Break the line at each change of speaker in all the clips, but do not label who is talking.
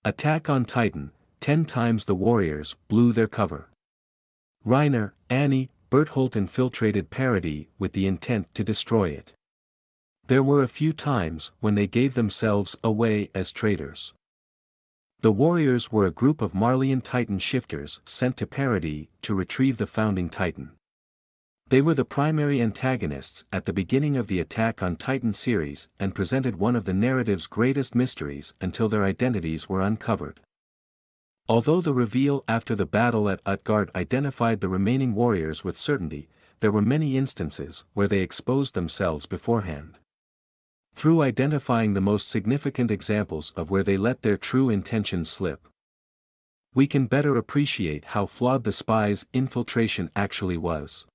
Attack on Titan, 10 times the warriors blew their cover. Reiner, Annie, Bertholdt infiltrated Paradis with the intent to destroy it. There were a few times when they gave themselves away as traitors. The warriors were a group of Marleyan Titan shifters sent to Paradis to retrieve the founding Titan. They were the primary antagonists at the beginning of the Attack on Titan series and presented one of the narrative's greatest mysteries until their identities were uncovered. Although the reveal after the battle at Utgard identified the remaining warriors with certainty, there were many instances where they exposed themselves beforehand. Through identifying the most significant examples of where they let their true intentions slip, we can better appreciate how flawed the spies' infiltration actually was.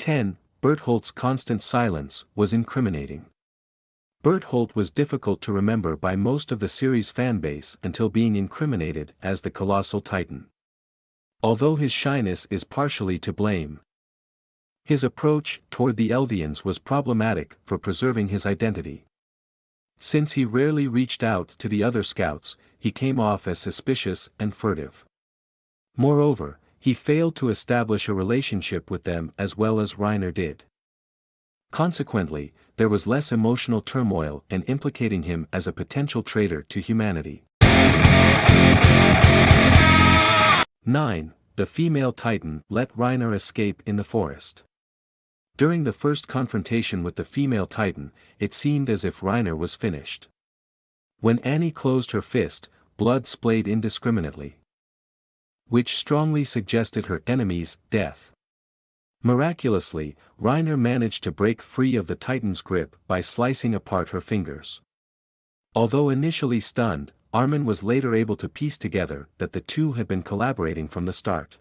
10. Bertholdt's constant silence was incriminating. Bertholdt was difficult to remember by most of the series' fanbase until being incriminated as the Colossal Titan. Although his shyness is partially to blame, his approach toward the Eldians was problematic for preserving his identity. Since he rarely reached out to the other scouts, he came off as suspicious and furtive. Moreover, he failed to establish a relationship with them as well as Reiner did. Consequently, there was less emotional turmoil and implicating him as a potential traitor to humanity. 9. The female Titan let Reiner escape in the forest. During the first confrontation with the female Titan, it seemed as if Reiner was finished. When Annie closed her fist, blood splayed indiscriminately, which strongly suggested her enemy's death. Miraculously, Reiner managed to break free of the Titan's grip by slicing apart her fingers. Although initially stunned, Armin was later able to piece together that the two had been collaborating from the start.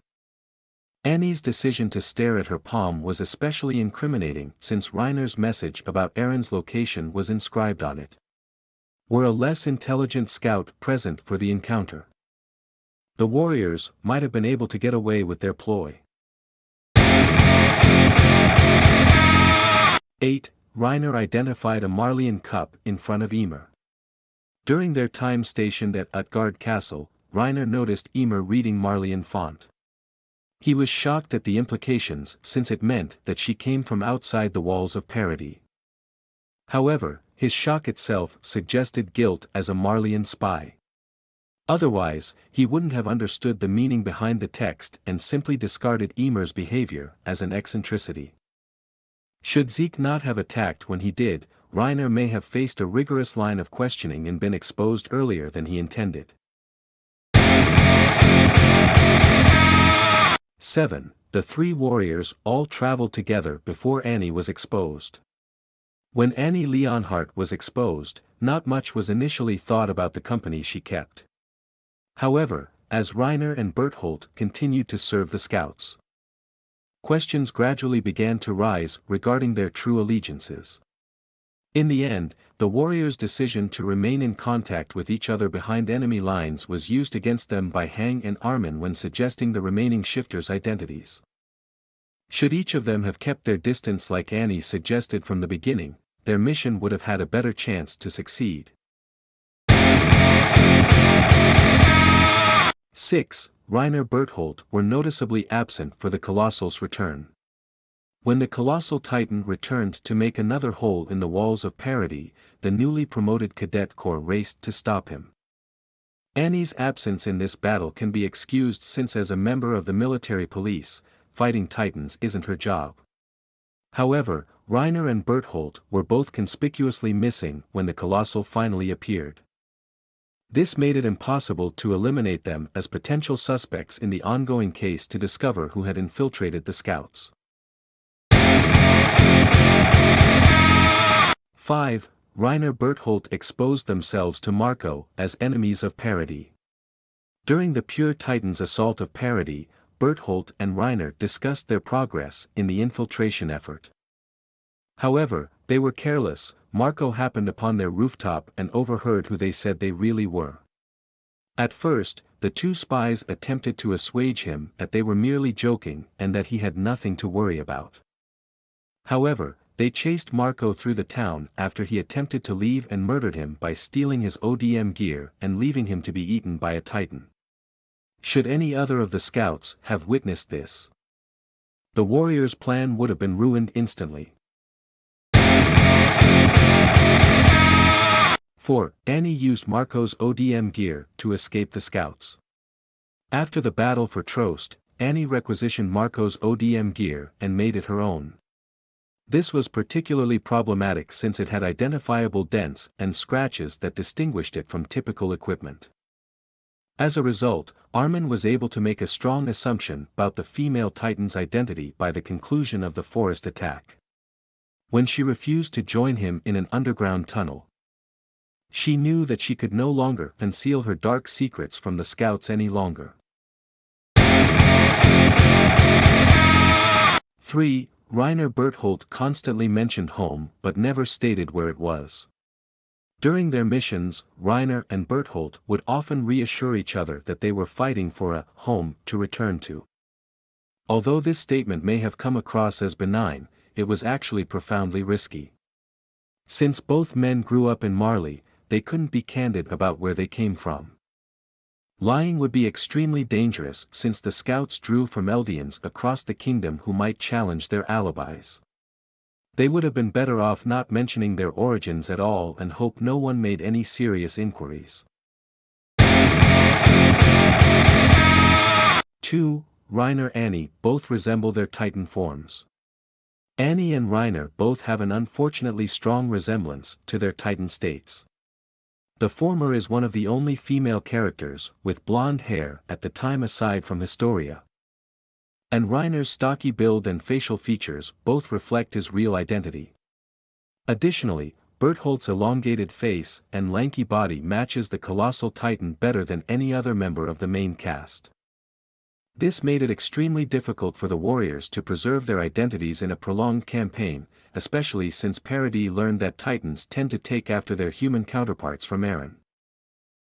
Annie's decision to stare at her palm was especially incriminating since Reiner's message about Eren's location was inscribed on it. Were a less intelligent scout present for the encounter, the warriors might have been able to get away with their ploy. 8. Reiner identified a Marleyan cup in front of Ymir. During their time stationed at Utgard Castle, Reiner noticed Ymir reading Marleyan font. He was shocked at the implications since it meant that she came from outside the walls of Paradis. However, his shock itself suggested guilt as a Marleyan spy. Otherwise, he wouldn't have understood the meaning behind the text and simply discarded Ymir's behavior as an eccentricity. Should Zeke not have attacked when he did, Reiner may have faced a rigorous line of questioning and been exposed earlier than he intended. 7. The three warriors all traveled together before Annie was exposed. When Annie Leonhardt was exposed, not much was initially thought about the company she kept. However, as Reiner and Bertholdt continued to serve the scouts, questions gradually began to rise regarding their true allegiances. In the end, the warriors' decision to remain in contact with each other behind enemy lines was used against them by Hang and Armin when suggesting the remaining shifters' identities. Should each of them have kept their distance like Annie suggested from the beginning, their mission would have had a better chance to succeed. 6. Reiner Bertholdt were noticeably absent for the Colossal's return. When the Colossal Titan returned to make another hole in the walls of Paradis, the newly promoted Cadet Corps raced to stop him. Annie's absence in this battle can be excused since as a member of the military police, fighting Titans isn't her job. However, Reiner and Bertholdt were both conspicuously missing when the Colossal finally appeared. This made it impossible to eliminate them as potential suspects in the ongoing case to discover who had infiltrated the scouts. 5. Reiner Bertholdt exposed themselves to Marco as enemies of Paradis. During the Pure Titans' assault of Paradis, Bertholdt and Reiner discussed their progress in the infiltration effort. However, they were careless. Marco happened upon their rooftop and overheard who they said they really were. At first, the two spies attempted to assuage him that they were merely joking and that he had nothing to worry about. However, They chased Marco through the town after he attempted to leave and murdered him by stealing his ODM gear and leaving him to be eaten by a Titan. Should any other of the scouts have witnessed this, the warriors' plan would have been ruined instantly. 4. Annie used Marco's ODM gear to escape the scouts. After the battle for Trost, Annie requisitioned Marco's ODM gear and made it her own. This was particularly problematic since it had identifiable dents and scratches that distinguished it from typical equipment. As a result, Armin was able to make a strong assumption about the female Titan's identity by the conclusion of the forest attack. When she refused to join him in an underground tunnel, she knew that she could no longer conceal her dark secrets from the scouts any longer. 3. Rainer Bertholdt constantly mentioned home but never stated where it was. During their missions, Rainer and Bertholdt would often reassure each other that they were fighting for a home to return to. Although this statement may have come across as benign, it was actually profoundly risky. Since both men grew up in Marley, they couldn't be candid about where they came from. Lying would be extremely dangerous since the scouts drew from Eldians across the kingdom who might challenge their alibis. They would have been better off not mentioning their origins at all and hope no one made any serious inquiries. 2. Rainer and Annie both resemble their Titan forms. Annie and Rainer both have an unfortunately strong resemblance to their Titan states. The former is one of the only female characters with blonde hair at the time aside from Historia. And Rainer's stocky build and facial features both reflect his real identity. Additionally, Bertholdt's elongated face and lanky body matches the colossal Titan better than any other member of the main cast. This made it extremely difficult for the warriors to preserve their identities in a prolonged campaign, especially since Paradis learned that Titans tend to take after their human counterparts from Eren.